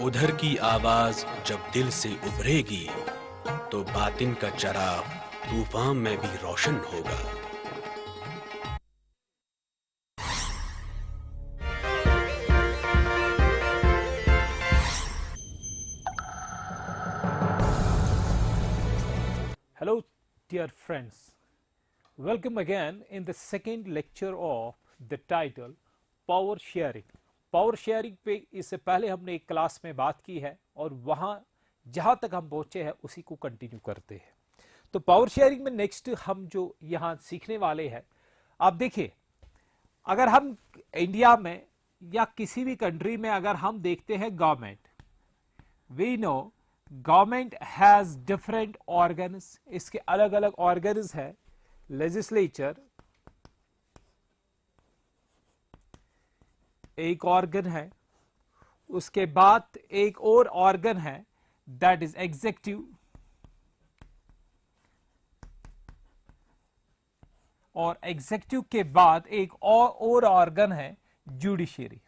उधर की आवाज जब दिल से उभरेगी तो बातिन का चराग तूफान में भी रोशन होगा। Hello, dear friends. Welcome again in the second lecture of the title Power Sharing. Power sharing पे इससे पहले हमने एक क्लास में बात की है और वहां जहां तक हम पहुंचे हैं उसी को कंटिन्यू करते हैं। तो पावर शेयरिंग में नेक्स्ट हम जो यहां सीखने वाले हैं, आप देखिए, अगर हम इंडिया में या किसी भी कंट्री में अगर हम देखते हैं government, we know government has different organs, इसके अलग अलग ऑर्गन्स है। लेजिस्लेचर एक ऑर्गन है, उसके बाद एक और ऑर्गन है दैट इज एग्जीक्यूटिव, और एग्जीक्यूटिव के बाद एक और ऑर्गन है जुडिशरी।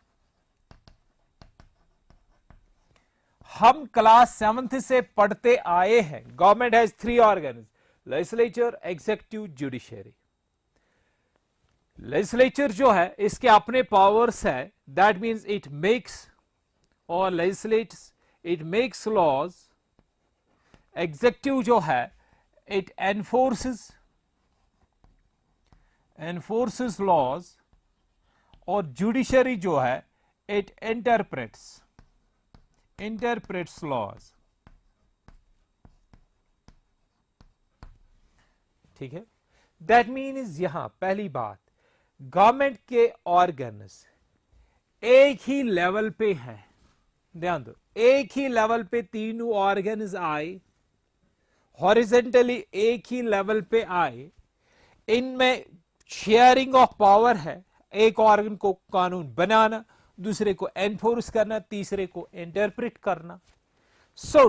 हम क्लास 7th से पढ़ते आए हैं government has 3 organs, legislature, executive, judiciary. Legislature जो है इसके अपने पावर्स है, दैट मीन्स इट मेक्स और लेजिस्लेट्स, इट मेक्स लॉज। एग्जीक्यूटिव जो है इट एनफोर्सेस लॉज, और जुडिशरी जो है इट इंटरप्रेट्स लॉज। ठीक है, दैट मीन्स यहां पहली बात, गवर्नमेंट के ऑर्गन्स एक ही लेवल पे है। ध्यान दो, एक ही लेवल पे तीनों ऑर्गन्स आए, हॉरिजेंटली एक ही लेवल पे आए, इनमें शेयरिंग ऑफ पावर है। एक ऑर्गन को कानून बनाना, दूसरे को एनफोर्स करना, तीसरे को इंटरप्रेट करना। सो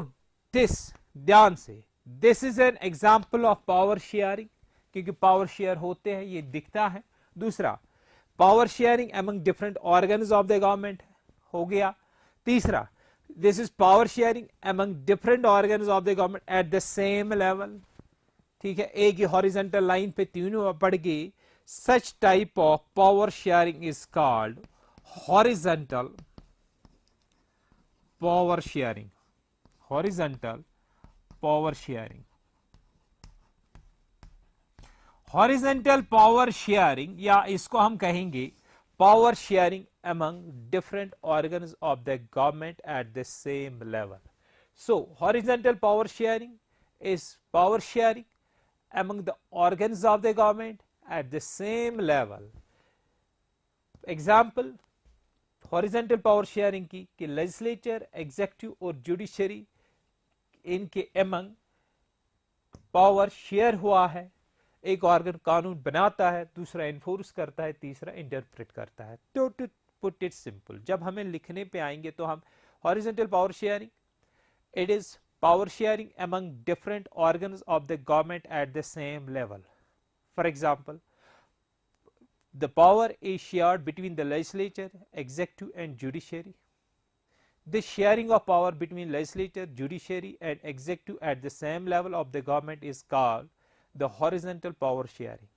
दिस, ध्यान से, this is an example of power sharing, क्योंकि पावर शेयर होते हैं, ये दिखता है। दूसरा, power sharing among different organs of the government हो गया। तीसरा, this is power sharing among different organs of the government at the same level. ठीक है, एक ही हॉरिजॉन्टल लाइन पे तीनों पड़ गई। Such type of power sharing is called horizontal power sharing. Horizontal power sharing, horizontal power sharing, या इसको हम कहेंगे power sharing among different organs of the government at the same level. So horizontal power sharing is power sharing among the organs of the government at the same level. Example horizontal power sharing की कि legislature, executive और judiciary, इनके among power share हुआ है। एक organ कानून बनाता है, दूसरा एनफोर्स करता है, तीसरा इंटरप्रेट करता है। तो टू पुट इट सिंपल, जब हमें लिखने पे आएंगे तो हम horizontal power sharing, it is power sharing among different organs of the government at the same level. For example, the power is shared between the legislature, executive and judiciary. This sharing of power between legislature, judiciary and executive at the same level of the government is called the horizontal power sharing.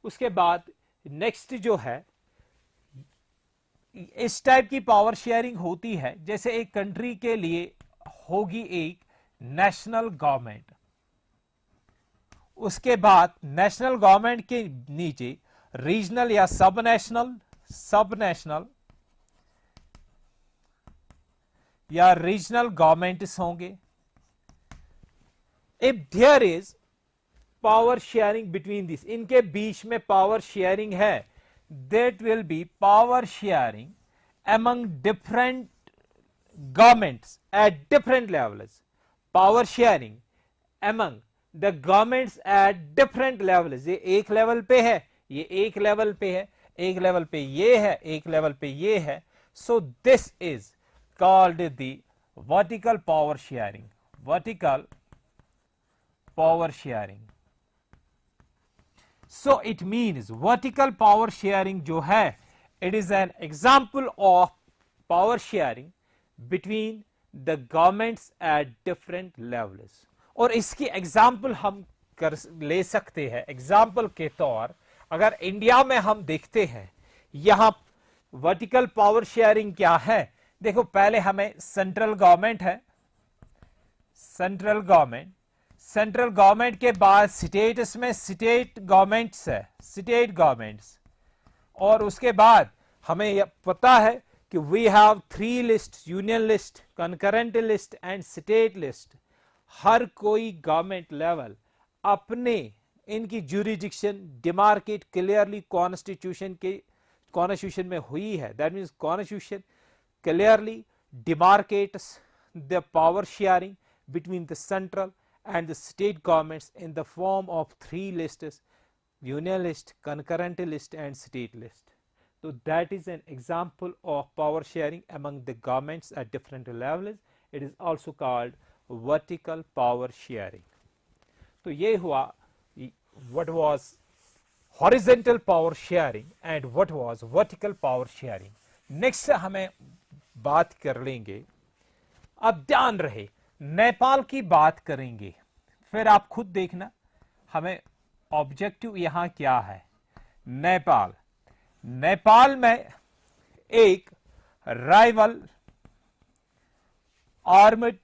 उसके बाद next जो है, इस type की power sharing होती है जैसे एक कंट्री के लिए होगी एक नेशनल गवर्नमेंट, उसके बाद नेशनल गवर्नमेंट के नीचे रीजनल या सब नेशनल या रीजनल गवर्नमेंट्स होंगे। If there is power sharing between this, इनके बीच में पावर शेयरिंग है, that will be power sharing among different governments at different levels. Power sharing among the governments at different levels. ये एक level पे है, ये एक लेवल पे है, एक लेवल पे ये है, एक लेवल पे ये है। So this is called the vertical power sharing. Vertical power sharing, so it means vertical power sharing जो है, it is an example of power sharing between the governments at different levels. और इसकी example हम कर ले सकते हैं। Example के तौर अगर इंडिया में हम देखते हैं, यहां वर्टिकल पावर शेयरिंग क्या है। देखो पहले हमें सेंट्रल गवर्नमेंट है, सेंट्रल गवर्नमेंट के बाद स्टेट्स में स्टेट गवर्नमेंट्स है, स्टेट गवर्नमेंट्स। और उसके बाद हमें पता है कि we have 3 list, union list, concurrent list and state list. हर कोई गवर्नमेंट लेवल अपने इनकी ज्यूरिडिक्शन डिमार्केट क्लियरली कॉन्स्टिट्यूशन में हुई है। That means constitution clearly demarcates the power sharing between the central and the state governments in the form of 3 lists: union list, concurrent list and state list. So that is an example of power sharing among the governments at different levels. It is also called vertical power sharing. तो ये हुआ what was horizontal power sharing and what was vertical power sharing. Next हमें बात कर लेंगे, अब ध्यान रहे नेपाल की बात करेंगे, फिर आप खुद देखना हमें ऑब्जेक्टिव यहां क्या है। नेपाल में एक राइवल आर्मड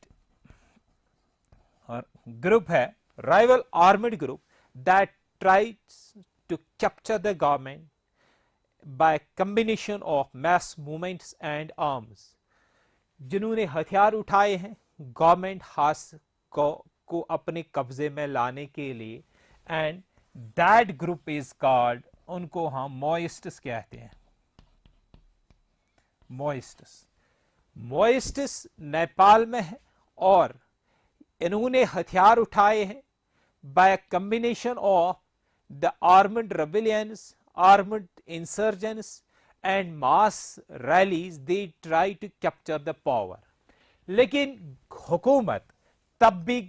ग्रुप है, rival armed group that tries to capture the government by combination of mass movements and arms, जिन्होंने हथियार उठाए हैं गवर्नमेंट हाउस को अपने कब्जे में लाने के लिए। And that group is called, उनको हम मोइस्टस कहते हैं। मोइस्टस नेपाल में है और इन्होंने हथियार उठाए हैं by combination of the armed rebellions, armed insurgents and mass rallies, they try to capture the power. लेकिन हुकूमत तब भी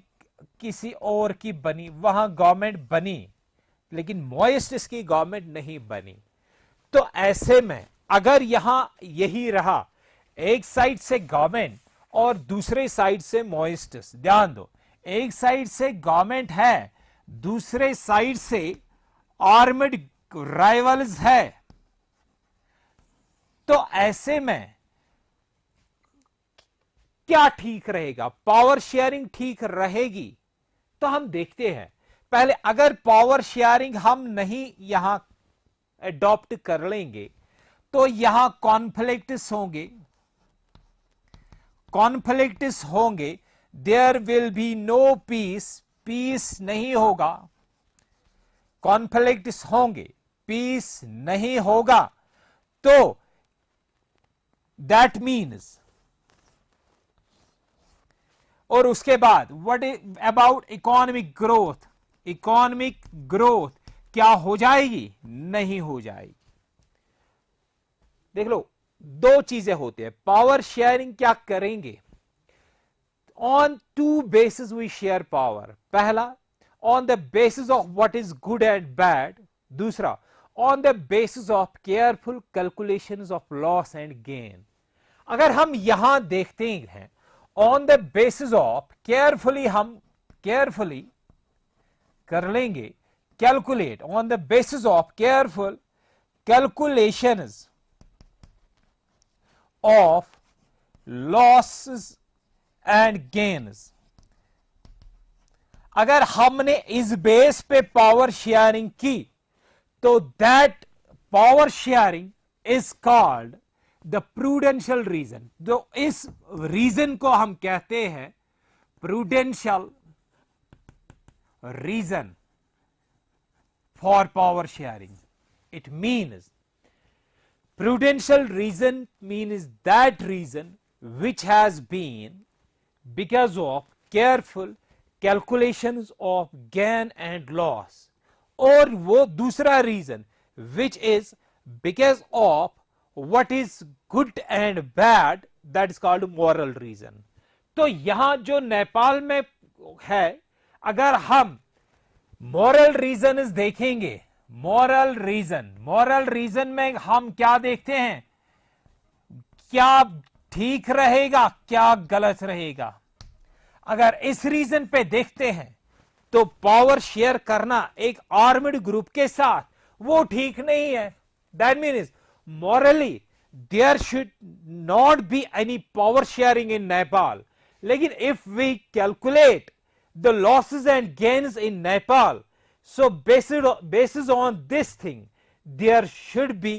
किसी और की बनी, वहां गवर्नमेंट बनी लेकिन मोइस्टस की गवर्नमेंट नहीं बनी। तो ऐसे में अगर यहां यही रहा, एक साइड से गवर्नमेंट और दूसरे साइड से मोइस्टस, ध्यान दो, एक साइड से गवर्नमेंट है, दूसरे साइड से आर्मड राइवल्स है, तो ऐसे में क्या ठीक रहेगा? पावर शेयरिंग ठीक रहेगी? तो हम देखते हैं पहले, अगर पावर शेयरिंग हम नहीं यहां एडॉप्ट कर लेंगे तो यहां कॉन्फ्लिक्ट्स होंगे, there will be no peace, peace नहीं होगा, कॉन्फ्लिक्ट्स होंगे, पीस नहीं होगा। तो दैट मीन्स, और उसके बाद what is about economic growth, economic growth क्या हो जाएगी? नहीं हो जाएगी। देख लो, दो चीजें होती है, पावर शेयरिंग क्या करेंगे? On two basis we share power. पहला, on the basis of what is good and bad. दूसरा, on the basis of careful calculations of loss and gain. अगर हम यहां देखते हैं on the basis of, carefully, हम केयरफुली कर लेंगे, calculate on the basis of careful calculations of losses and gains. अगर हमने इस बेस पे पावर शेयरिंग की तो that power sharing is called the prudential reason. तो इस रीजन को हम कहते हैं prudential reason for power sharing. It means, prudential reason means that reason which has been because of careful calculations of gain and loss, और वो दूसरा reason which is because of what is good and bad, that is called moral reason. तो यहां जो नेपाल में है, अगर हम moral reasons देखेंगे, मॉरल रीजन में हम क्या देखते हैं? क्या ठीक रहेगा क्या गलत रहेगा? अगर इस रीजन पे देखते हैं तो पावर शेयर करना एक आर्म्ड ग्रुप के साथ वो ठीक नहीं है. That means morally there should not be any power sharing in Nepal. लेकिन if we calculate the losses and gains in Nepal, so basis on this thing there should be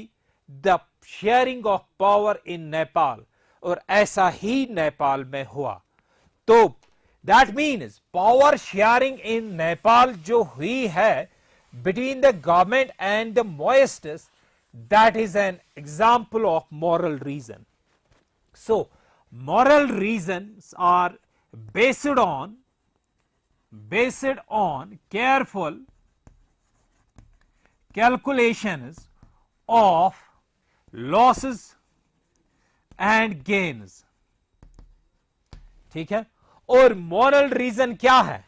the sharing of power in Nepal. और ऐसा ही नेपाल में हुआ. तो that means power sharing in Nepal जो हुई है between the government and the Maoists, that is an example of moral reason. So moral reasons are based on careful calculations of losses and gains. ठीक है. और moral reason क्या है?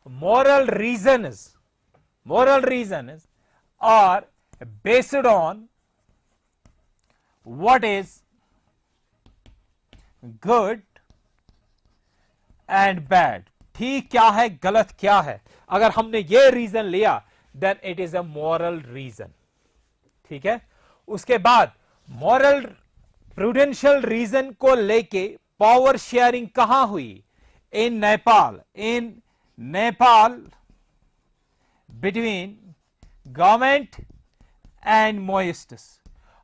moral reasons are based on what is good and bad. ठीक क्या है, गलत क्या है. अगर हमने ये रीजन लिया then it is a moral reason. ठीक है. उसके बाद मॉरल प्रूडेंशियल रीजन को लेके पावर शेयरिंग कहां हुई? इन नेपाल बिटवीन गवर्नमेंट एंड मोइस्ट्स.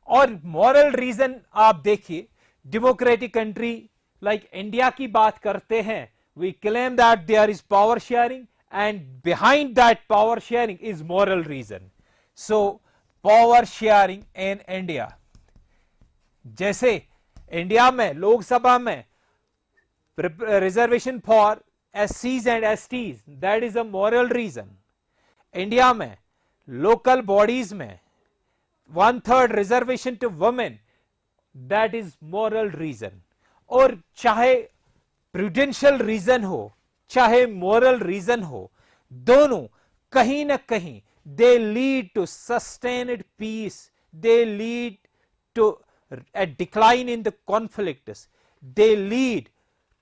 और मॉरल रीजन आप देखिए, डेमोक्रेटिक कंट्री लाइक इंडिया की बात करते हैं, we claim that there is power sharing and behind that power sharing is moral reason. So power sharing in India, जैसे इंडिया में लोकसभा में reservation for SCs and STs, that is a moral reason. India में local bodies में 1/3 reservation to women, that is moral reason. और चाहे prudential reason हो चाहे moral reason हो, दोनों कहीं ना कहीं they lead to sustained peace, they lead to a decline in the conflicts, they lead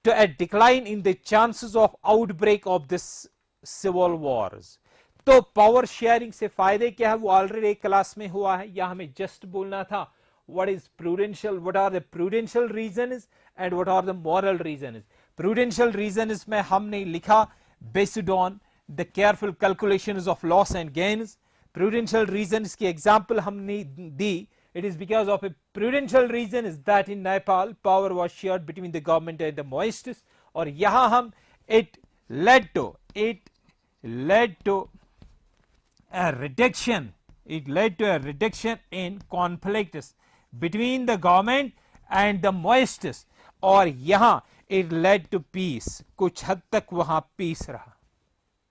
to a decline in the chances of outbreak of this civil wars. तो power sharing से फायदे क्या है वो ऑलरेडी एक क्लास में हुआ है, या हमें जस्ट बोलना था what is prudential, what are the prudential reasons and what are the moral reasons. Prudential reasons में हमने लिखा based on the careful calculations of loss and gains. Prudential reasons की example हमने दी. It is because of a prudential reason is that in Nepal power was shared between the government and the Maoists. और यहाँ हम it led to a reduction in conflicts between the government and the Maoists. और यहाँ it led to peace, कुछ हद तक वहां piece रहा.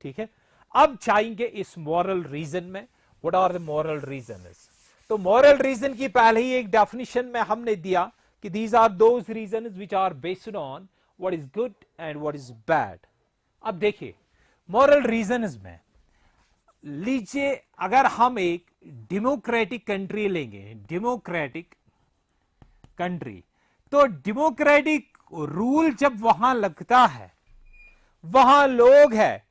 ठीक है. अब चाहेंगे इस moral reason में what are the moral reasons. तो moral reason की पहले ही एक definition में हमने दिया कि these are those reasons which are based on what is good and what is bad. अब देखिए moral reasons में लीजिए, अगर हम एक डेमोक्रेटिक कंट्री लेंगे, डेमोक्रेटिक कंट्री, तो डेमोक्रेटिक रूल जब वहां लगता है, वहां लोग हैं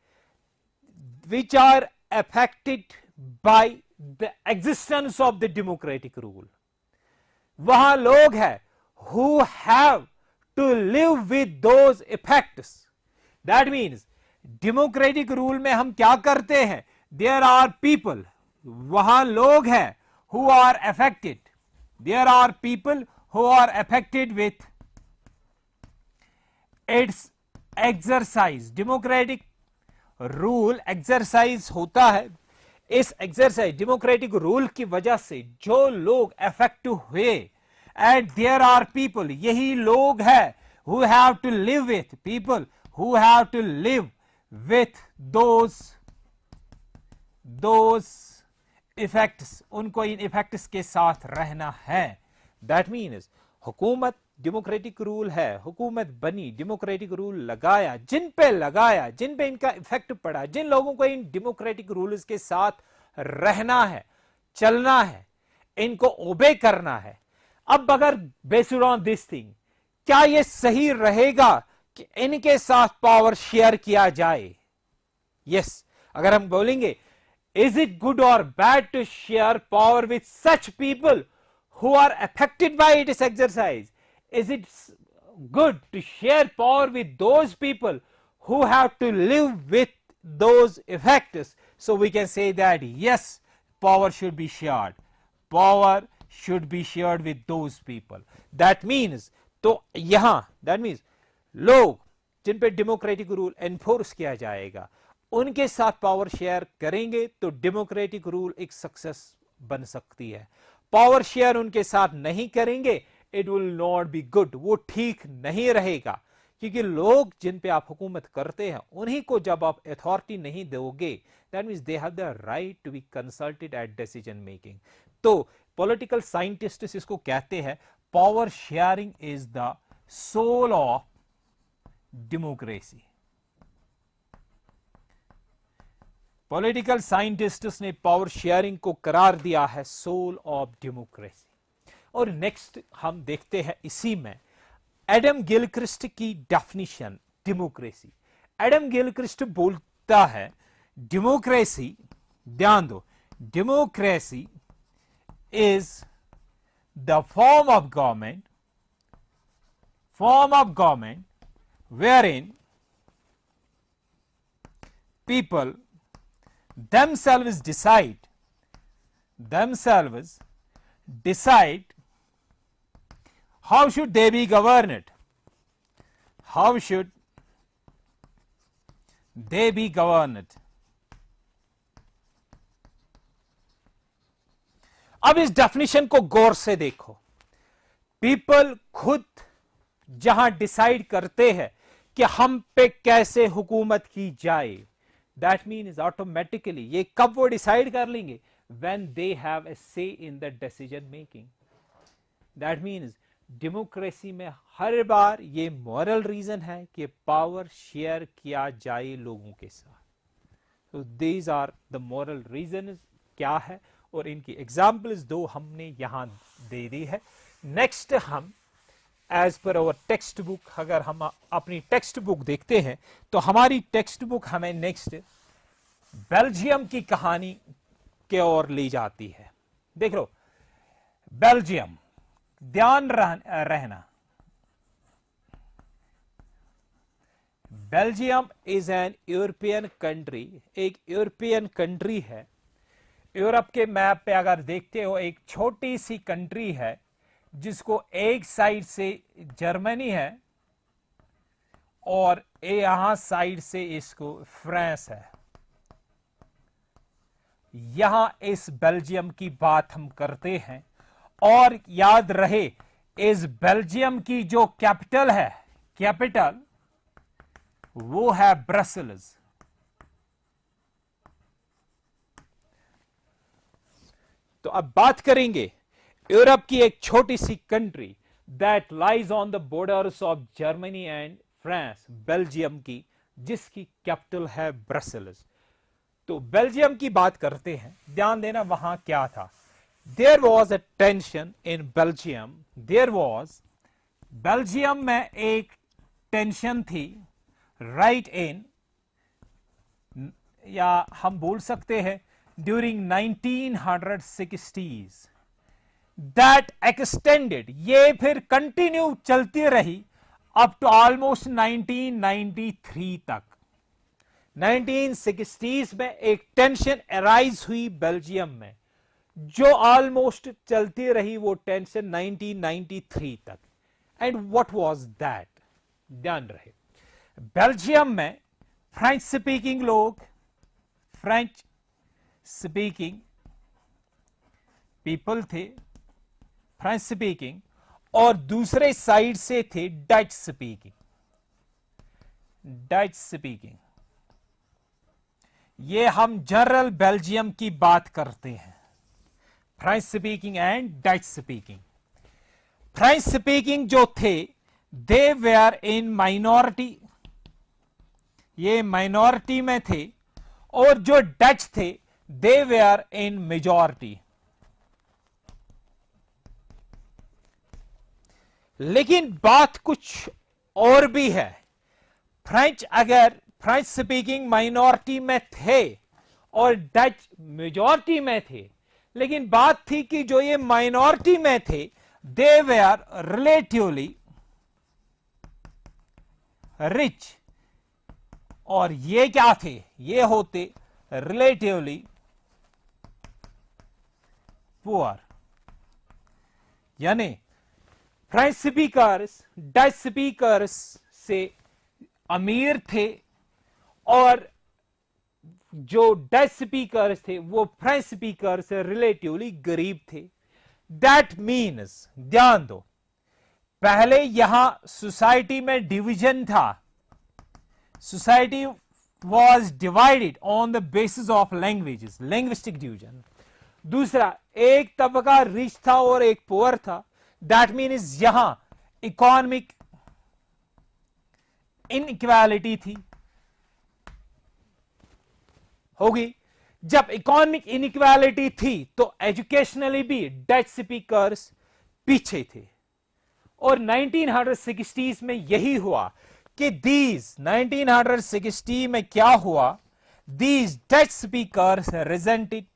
which are affected by the existence of the democratic rule. वहां लोग हैं who have to live with those effects. That means democratic rule में हम क्या करते हैं? There are people, वहां लोग हैं who are affected. There are people who are affected with its exercise. Democratic rule exercise होता है. इस exercise democratic rule की वजह से जो लोग affect हुए, and there are people, यही लोग हैं who have to live with, people who have to live with those effects, उनको इन effects के साथ रहना है. That means हुकूमत डेमोक्रेटिक रूल है, हुकूमत बनी, डेमोक्रेटिक रूल लगाया, जिन पे इनका इफेक्ट पड़ा, जिन लोगों को इन डेमोक्रेटिक रूल्स के साथ रहना है, चलना है, इनको ओबे करना है. अब अगर बेस्ड ऑन दिस थिंग क्या यह सही रहेगा कि इनके साथ पावर शेयर किया जाए? यस, अगर हम बोलेंगे इज इट गुड और bad to share power with such people who are affected by its exercise? Is it good to share power with those people who have to live with those effects? So we can say that yes, power should be shared. Power should be shared with those people. That means, तो यहां that means लोग जिन पे democratic rule enforce किया जाएगा उनके साथ power share करेंगे तो डेमोक्रेटिक रूल एक सक्सेस बन सकती है। पावर शेयर उनके साथ नहीं करेंगे, it will not be good, वो ठीक नहीं रहेगा, क्योंकि लोग जिन पे आप हुकूमत करते हैं उन्हीं को जब आप अथॉरिटी नहीं दोगे, that means they have the right to be consulted at decision making. तो पॉलिटिकल साइंटिस्ट इसको कहते हैं power sharing is the soul of democracy. Political scientists ने पावर शेयरिंग को करार दिया है सोल ऑफ डेमोक्रेसी। और नेक्स्ट हम देखते हैं इसी में एडम गिलक्रिस्ट की डेफिनेशन डेमोक्रेसी। एडम गिलक्रिस्ट बोलता है डेमोक्रेसी, ध्यान दो, democracy is the form of government wherein people themselves decide how should they be governed, how should they be governed। अब इस डेफिनेशन को गौर से देखो, पीपल खुद जहां डिसाइड करते हैं कि हम पे कैसे हुकूमत की जाए, दैट मीन्स ऑटोमेटिकली ये कब वो डिसाइड कर लेंगे, when they have a say in the decision making। that means democracy में हर बार ये मॉरल रीजन है कि पावर शेयर किया जाए लोगों के साथ। तो these are the moral reason क्या है, और इनकी एग्जाम्पल्स दो हमने यहां दे दी है। नेक्स्ट हम एज पर अवर टेक्स्ट बुक, अगर हम अपनी टेक्स्ट बुक देखते हैं तो हमारी टेक्स्ट बुक हमें नेक्स्ट बेल्जियम की कहानी के ओर ले जाती है। देख लो, बेल्जियम, ध्यान रहना, Belgium is an European country, एक यूरोपियन कंट्री है। यूरोप के मैप पे अगर देखते हो एक छोटी सी कंट्री है जिसको एक साइड से जर्मनी है और यहां साइड से इसको फ्रांस है। यहां इस बेल्जियम की बात हम करते हैं, और याद रहे इस बेल्जियम की जो कैपिटल है, कैपिटल वो है ब्रसेल्स। तो अब बात करेंगे यूरोप की एक छोटी सी country that lies on the borders of Germany and France, Belgium की, जिसकी कैपिटल है ब्रसेल्स। तो बेल्जियम की बात करते हैं, ध्यान देना वहां क्या था। There was a tension in Belgium, Belgium में एक टेंशन थी, राइट इन, या हम बोल सकते हैं ड्यूरिंग 1960s, दैट एक्सटेंडेड, ये फिर कंटिन्यू चलती रही अप टू ऑलमोस्ट 1993 तक। 1960s में एक टेंशन अराइज हुई बेल्जियम में, जो ऑलमोस्ट चलती रही वो टेंशन 1993 तक। एंड व्हाट वाज दैट, ध्यान रहे, बेल्जियम में फ्रेंच स्पीकिंग लोग, फ्रेंच स्पीकिंग पीपल थे, फ्रेंच स्पीकिंग, और दूसरे साइड से थे डच स्पीकिंग। ये हम जनरल बेल्जियम की बात करते हैं, French speaking and Dutch speaking. French speaking जो थे दे वेयर इन माइनॉरिटी, ये माइनॉरिटी में थे, और जो डच थे दे वेयर इन मेजॉरिटी। लेकिन बात कुछ और भी है। फ्रेंच अगर फ्रेंच स्पीकिंग माइनॉरिटी में थे और डच मेजॉरिटी में थे, लेकिन बात थी कि जो ये माइनॉरिटी में थे दे वेयर रिलेटिवली रिच, और ये क्या थे, ये होते रिलेटिवली पुअर। यानी फ्रेंच स्पीकर्स डच स्पीकर्स से अमीर थे और जो डच स्पीकर्स थे वो फ्रेंच स्पीकर से रिलेटिवली गरीब थे। दैट मीन्स, ध्यान दो, पहले यहां सोसाइटी में डिवीजन था, society was divided on the basis of languages, linguistic division. दूसरा, एक तबका रिच था और एक पुअर था। दैट मीन्स यहां इकोनॉमिक इनइक्वालिटी थी, होगी। जब इकोनॉमिक इनइक्वालिटी थी तो एजुकेशनली भी डच स्पीकर्स पीछे थे, और 1960s में यही हुआ कि 1960 में क्या हुआ, दीज डच स्पीकर्स रिजेंटेड,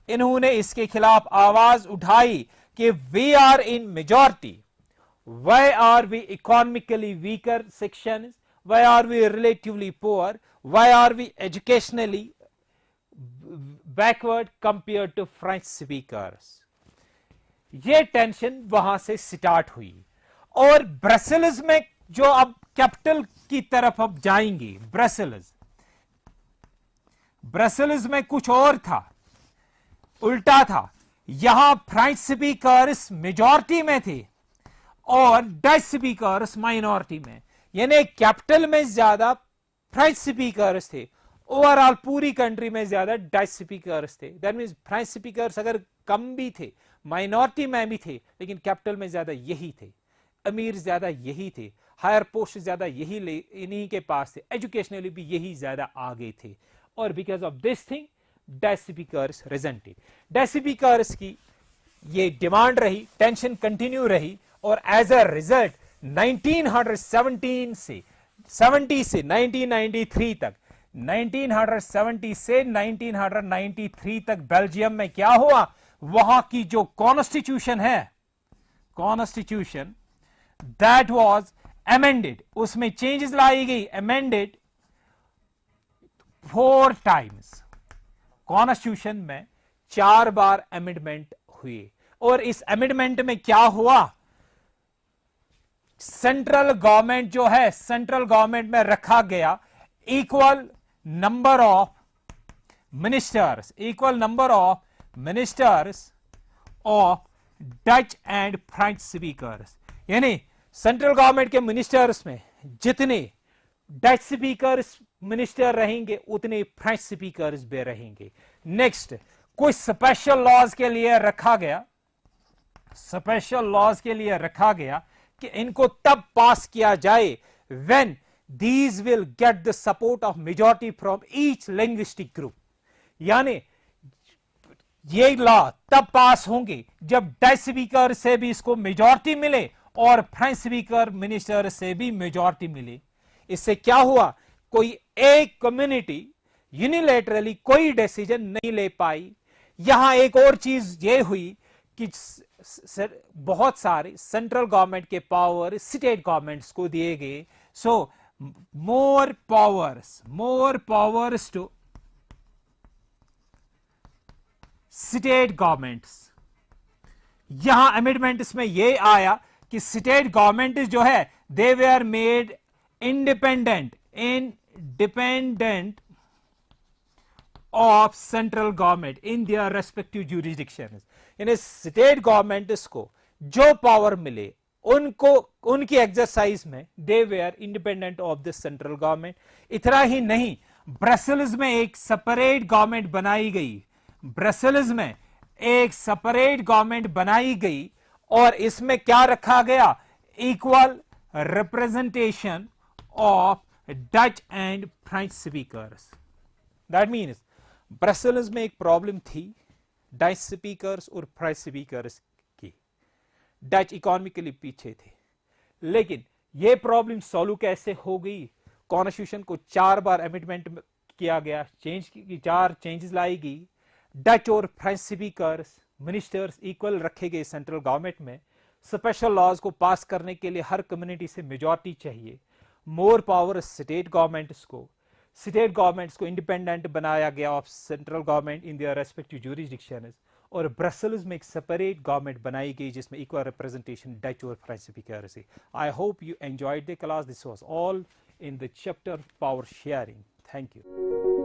इन्होंने इसके खिलाफ आवाज उठाई कि we are in majority, why are we economically weaker section, why are we relatively poor, why are we educationally backward compared to French speakers। ये टेंशन वहां से स्टार्ट हुई, और ब्रसेल्स में जो अब कैपिटल की तरफ अब जाएंगे, ब्रसेल्स में कुछ और था, उल्टा था। यहां फ्रेंच स्पीकर्स मेजॉरिटी में थे और डच स्पीकर्स माइनॉरिटी में, यानी कैपिटल में ज्यादा फ्रेंच स्पीकर्स थे, ओवरऑल पूरी कंट्री में ज्यादा डच स्पीकर्स थे। दैट मींस फ्रेंच स्पीकर्स अगर कम भी थे, माइनॉरिटी में भी थे, लेकिन कैपिटल में ज्यादा यही थे, अमीर ज्यादा यही थे, हायर पोस्ट ज्यादा यही इन्हीं के पास थे, एजुकेशनली भी यही ज्यादा आगे थे। और because of this thing Dutch speakers resented, Dutch speakers की ये डिमांड रही, टेंशन कंटिन्यू रही, और एज अ रिजल्ट 1917 से 70 से 1993 तक, 1970 से 1993 तक बेल्जियम में क्या हुआ, वहां की जो कॉन्स्टिट्यूशन है, कॉन्स्टिट्यूशन दैट वाज अमेंडेड, उसमें चेंजेस लाई गई, अमेंडेड 4 टाइम्स। कॉन्स्टिट्यूशन में 4 बार अमेंडमेंट हुए, और इस अमेंडमेंट में क्या हुआ, सेंट्रल गवर्नमेंट जो है, सेंट्रल गवर्नमेंट में रखा गया equal number of ministers, equal number of ministers of Dutch and French speakers. यानी सेंट्रल गवर्नमेंट के मिनिस्टर्स में जितने डच स्पीकर्स मिनिस्टर रहेंगे उतने फ्रेंच स्पीकर्स भी रहेंगे। नेक्स्ट, कुछ स्पेशल लॉज के लिए रखा गया, स्पेशल लॉज के लिए रखा गया कि इनको तब पास किया जाए when these will get the support of majority from each linguistic group. यानी ये लॉ तब पास होंगे जब डच स्पीकर से भी इसको मेजॉरिटी मिले और फ्रेंच स्पीकर मिनिस्टर से भी मेजॉरिटी मिले। इससे क्या हुआ, कोई एक कम्युनिटी यूनिलैटरली कोई डिसीजन नहीं ले पाई। यहां एक और चीज ये हुई कि बहुत सारे सेंट्रल गवर्नमेंट के पावर स्टेट गवर्नमेंट्स को दिए गए। So more powers to state governments. यहां अमेंडमेंट्स में ये आया कि स्टेट गवर्नमेंट जो है they were made independent of central government in their respective jurisdictions. यानी स्टेट गवर्नमेंट्स को जो पावर मिले उनको उनकी एक्सरसाइज में they were independent of the central government. इतना ही नहीं, ब्रसेल्स में एक सेपरेट गवर्नमेंट बनाई गई, ब्रसेल्स में एक सेपरेट गवर्नमेंट बनाई गई, और इसमें क्या रखा गया, equal representation of Dutch and French speakers. That means Brussels में एक प्रॉब्लम थी डच स्पीकर्स और फ्रेंच स्पीकर्स की। डच इकोनॉमिकली पीछे थे। लेकिन ये प्रॉब्लम सॉल्व कैसे हो गई? कॉन्स्टिट्यूशन को 4 बार अमेंडमेंट किया गया, चेंज की 4 चेंजेस लाई गई। डच और फ्रेंच स्पीकर्स मिनिस्टर्स इक्वल रखे गए सेंट्रल गवर्नमेंट में। स्पेशल लॉज को पास करने के लिए हर कम्युनिटी से मेजॉरिटी चाहिए। मोर पावर स्टेट गवर्नमेंट्स को इंडिपेंडेंट बनाया गया of central government in their respective jurisdictions. और ब्रसल्स में एक सेपरेट गवर्नमेंट बनाई गई जिसमें इक्वल रिप्रेजेंटेशन डच और फ्रेंच स्पीकर से। I hope you enjoyed the class. This was all in the chapter power sharing. Thank you.